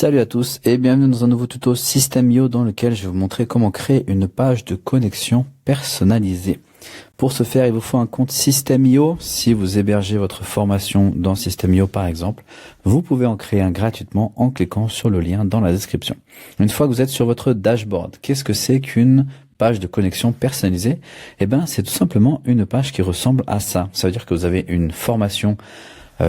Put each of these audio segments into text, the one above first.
Salut à tous et bienvenue dans un nouveau tuto System.io dans lequel je vais vous montrer comment créer une page de connexion personnalisée. Pour ce faire, il vous faut un compte System.io. Si vous hébergez votre formation dans System.io par exemple, vous pouvez en créer un gratuitement en cliquant sur le lien dans la description. Une fois que vous êtes sur votre dashboard, qu'est-ce que c'est qu'une page de connexion personnalisée? Eh bien, c'est tout simplement une page qui ressemble à ça. Ça veut dire que vous avez une formation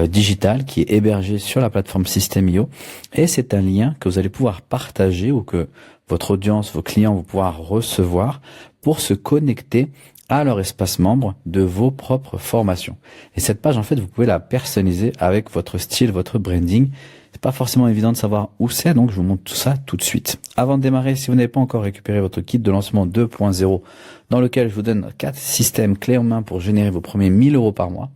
digital qui est hébergé sur la plateforme System.io et c'est un lien que vous allez pouvoir partager ou que votre audience, vos clients vont pouvoir recevoir pour se connecter à leur espace membre de vos propres formations. Et cette page, en fait, vous pouvez la personnaliser avec votre style, votre branding. C'est pas forcément évident de savoir où c'est, donc je vous montre tout ça tout de suite. Avant de démarrer, si vous n'avez pas encore récupéré votre kit de lancement 2.0, dans lequel je vous donne 4 systèmes clés en main pour générer vos premiers 1000 € par mois,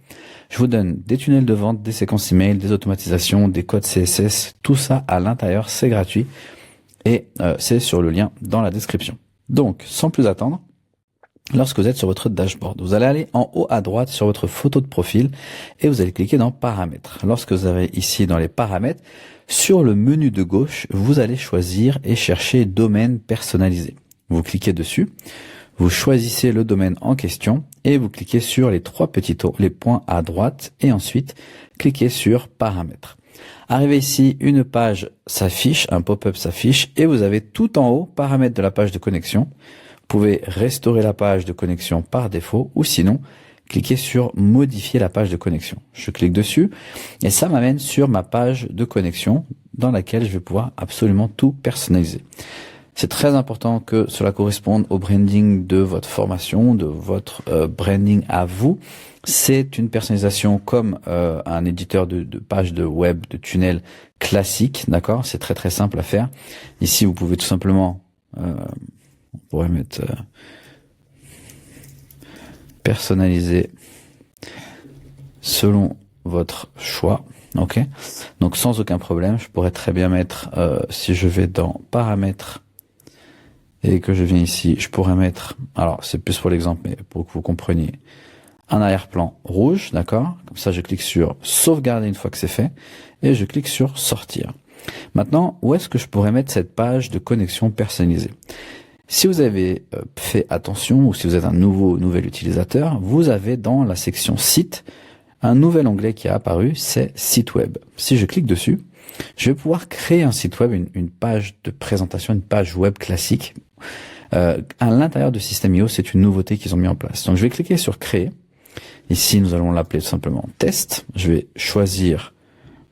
je vous donne des tunnels de vente, des séquences email, des automatisations, des codes CSS, tout ça à l'intérieur, c'est gratuit et c'est sur le lien dans la description. Donc, sans plus attendre, lorsque vous êtes sur votre dashboard, vous allez aller en haut à droite sur votre photo de profil et vous allez cliquer dans paramètres. Lorsque vous avez ici dans les paramètres, sur le menu de gauche, vous allez choisir et chercher domaine personnalisé. Vous cliquez dessus, vous choisissez le domaine en question et vous cliquez sur les trois petits les points à droite et ensuite cliquez sur paramètres. Arrivé ici, une page s'affiche, un pop-up s'affiche et vous avez tout en haut paramètres de la page de connexion. Vous pouvez restaurer la page de connexion par défaut ou sinon cliquez sur modifier la page de connexion. Je clique dessus et ça m'amène sur ma page de connexion dans laquelle je vais pouvoir absolument tout personnaliser. C'est très important que cela corresponde au branding de votre formation, de votre branding à vous. C'est une personnalisation comme un éditeur de page de web, de tunnel classique, d'accord? C'est très très simple à faire. Ici, vous pouvez tout simplement, on pourrait mettre personnaliser selon votre choix. Ok? Donc sans aucun problème, je pourrais très bien mettre, si je vais dans paramètres, et que je viens ici, je pourrais mettre, alors c'est plus pour l'exemple, mais pour que vous compreniez, un arrière-plan rouge, d'accord? Comme ça, je clique sur sauvegarder une fois que c'est fait, et je clique sur sortir. Maintenant, où est-ce que je pourrais mettre cette page de connexion personnalisée? Si vous avez fait attention, ou si vous êtes un nouvel utilisateur, vous avez dans la section site, un nouvel onglet qui a apparu, c'est site web. Si je clique dessus, je vais pouvoir créer un site web, une page de présentation, une page web classique. À l'intérieur de System.io, c'est une nouveauté qu'ils ont mis en place. Donc je vais cliquer sur créer. Ici, nous allons l'appeler tout simplement test. Je vais choisir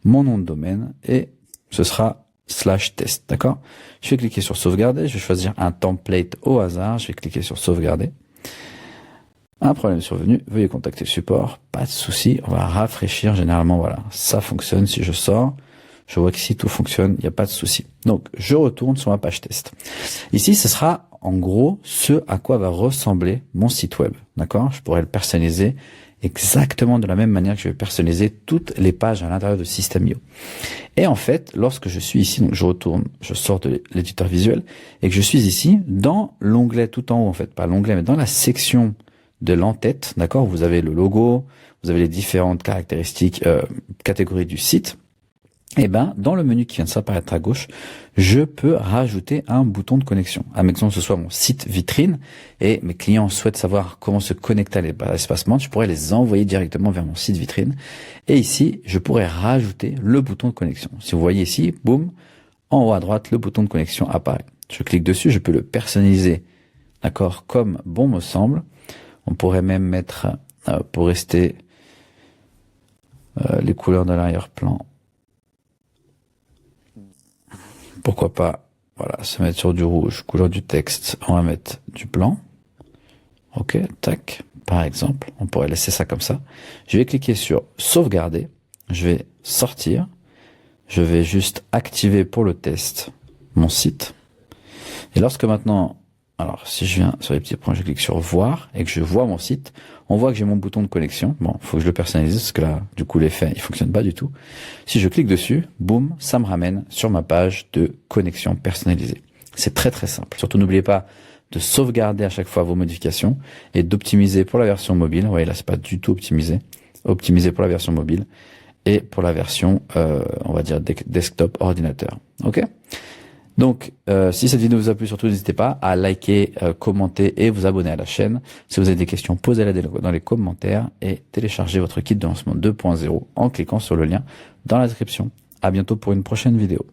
mon nom de domaine et ce sera /test, d'accord? Je vais cliquer sur sauvegarder. Je vais choisir un template au hasard. Je vais cliquer sur sauvegarder. Un problème est survenu, veuillez contacter le support. Pas de souci, on va rafraîchir. Généralement, voilà, ça fonctionne. Si je sors, je vois qu'ici tout fonctionne, il n'y a pas de souci. Donc, je retourne sur ma page test. Ici, ce sera en gros ce à quoi va ressembler mon site web. D'accord? Je pourrais le personnaliser exactement de la même manière que je vais personnaliser toutes les pages à l'intérieur de System.io. Et en fait, lorsque je suis ici, donc je retourne, je sors de l'éditeur visuel et que je suis ici, dans l'onglet tout en haut, en fait, pas l'onglet, mais dans la section de l'entête, d'accord? Vous avez le logo, vous avez les différentes caractéristiques, catégories du site. Et ben, dans le menu qui vient de s'apparaître à gauche, je peux rajouter un bouton de connexion. Admettons que ce soit mon site vitrine et mes clients souhaitent savoir comment se connecter à l'espace membre, je pourrais les envoyer directement vers mon site vitrine. Et ici, je pourrais rajouter le bouton de connexion. Si vous voyez ici, boum, en haut à droite, le bouton de connexion apparaît. Je clique dessus, je peux le personnaliser, d'accord, comme bon me semble. On pourrait même mettre, pour rester, les couleurs de l'arrière-plan. Pourquoi pas, voilà, se mettre sur du rouge, couleur du texte, on va mettre du blanc. Ok, tac, par exemple, on pourrait laisser ça comme ça. Je vais cliquer sur sauvegarder, je vais sortir, je vais juste activer pour le test mon site. Et lorsque maintenant, alors si je viens sur les petits points, je clique sur voir et que je vois mon site, on voit que j'ai mon bouton de connexion. Bon, faut que je le personnalise parce que là, du coup, l'effet, il fonctionne pas du tout. Si je clique dessus, boum, ça me ramène sur ma page de connexion personnalisée. C'est très très simple. Surtout, n'oubliez pas de sauvegarder à chaque fois vos modifications et d'optimiser pour la version mobile. Vous voyez, là, c'est pas du tout optimisé. Optimiser pour la version mobile. et pour la version, on va dire desktop ordinateur. Ok? Donc, si cette vidéo vous a plu, surtout n'hésitez pas à liker, commenter et vous abonner à la chaîne. Si vous avez des questions, posez-les dans les commentaires et téléchargez votre kit de lancement 2.0 en cliquant sur le lien dans la description. À bientôt pour une prochaine vidéo.